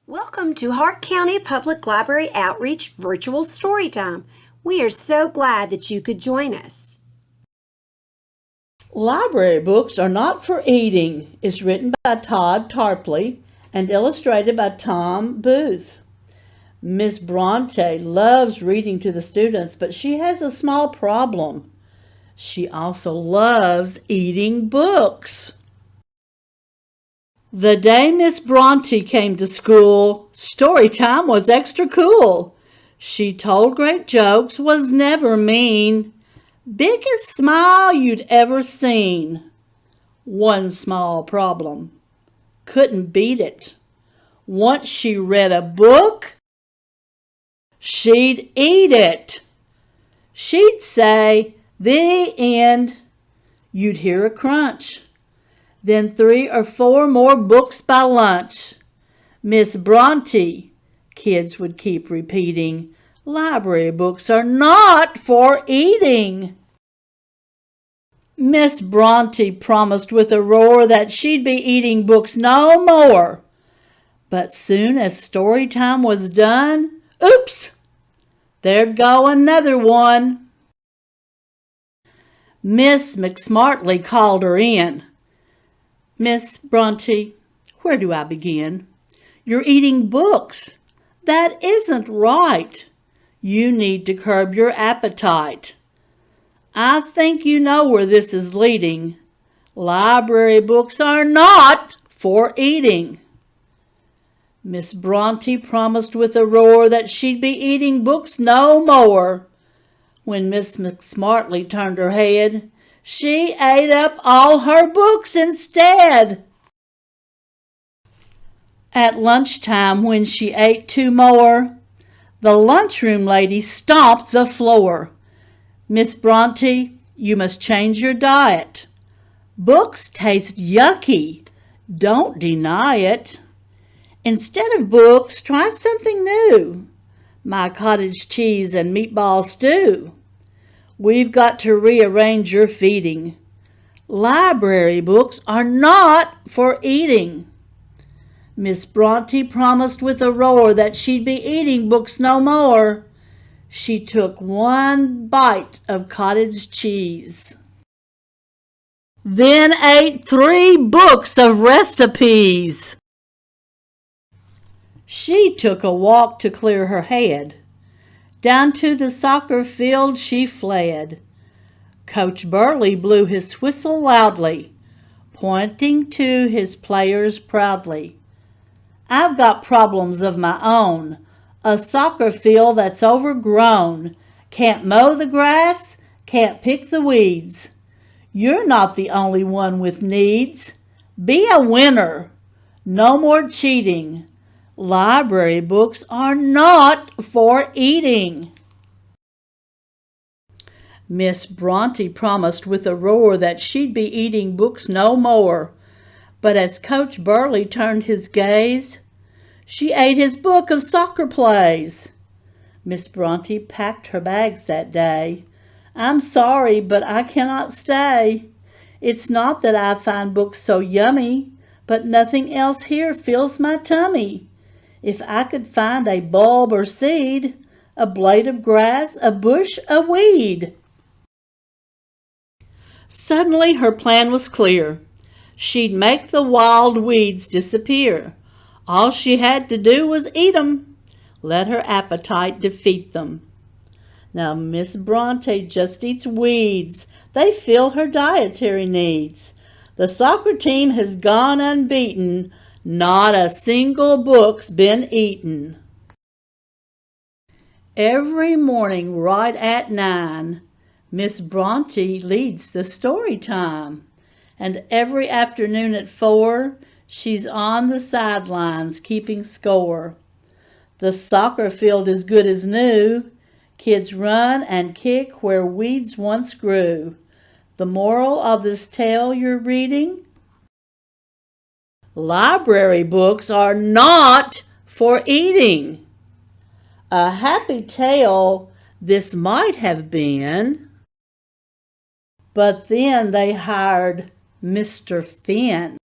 Welcome to Hart County Public Library Outreach Virtual Storytime. We are so glad that you could join us. Library books are not for eating is written by Todd Tarpley and illustrated by Tom Booth. Miss Bronte loves reading to the students, but she has a small problem. She also loves eating books. The day Miss Bronte came to school, story time was extra cool. She told great jokes, was never mean. Biggest smile you'd ever seen. One small problem. Couldn't beat it. Once she read a book, she'd eat it. She'd say, "The end." You'd hear a crunch. Then 3 or 4 more books by lunch. Miss Bronte, kids would keep repeating, library books are not for eating. Miss Bronte promised with a roar that she'd be eating books no more. But soon as story time was done, oops, there'd go another one. Miss McSmartly called her in. "Miss Bronte, where do I begin? You're eating books. That isn't right. You need to curb your appetite. I think you know where this is leading. Library books are not for eating." Miss Bronte promised with a roar that she'd be eating books no more. When Miss McSmartly turned her head, she ate up all her books instead. At lunchtime, when she ate 2 more, the lunchroom lady stomped the floor. "Miss Bronte, you must change your diet. Books taste yucky. Don't deny it. Instead of books, try something new. My cottage cheese and meatball stew. We've got to rearrange your feeding. Library books are not for eating." Miss Bronte promised with a roar that she'd be eating books no more. She took 1 bite of cottage cheese, then ate 3 books of recipes. She took a walk to clear her head. Down to the soccer field she fled. Coach Burley blew his whistle loudly, pointing to his players proudly. "I've got problems of my own. A soccer field that's overgrown. Can't mow the grass, can't pick the weeds. You're not the only one with needs. Be a winner. No more cheating. Library books are not for eating." Miss Bronte promised with a roar that she'd be eating books no more. But as Coach Burley turned his gaze, she ate his book of soccer plays. Miss Bronte packed her bags that day. "I'm sorry, but I cannot stay. It's not that I find books so yummy, but nothing else here fills my tummy. If I could find a bulb or seed, a blade of grass, a bush, a weed." Suddenly her plan was clear. She'd make the wild weeds disappear. All she had to do was eat 'em. Let her appetite defeat them. Now Miss Bronte just eats weeds. They fill her dietary needs. The soccer team has gone unbeaten. Not a single book's been eaten. Every morning right at 9, Miss Bronte leads the story time. And every afternoon at 4, she's on the sidelines keeping score. The soccer field is good as new. Kids run and kick where weeds once grew. The moral of this tale you're reading? Library books are not for eating. A happy tale this might have been, but then they hired Mr. Finn.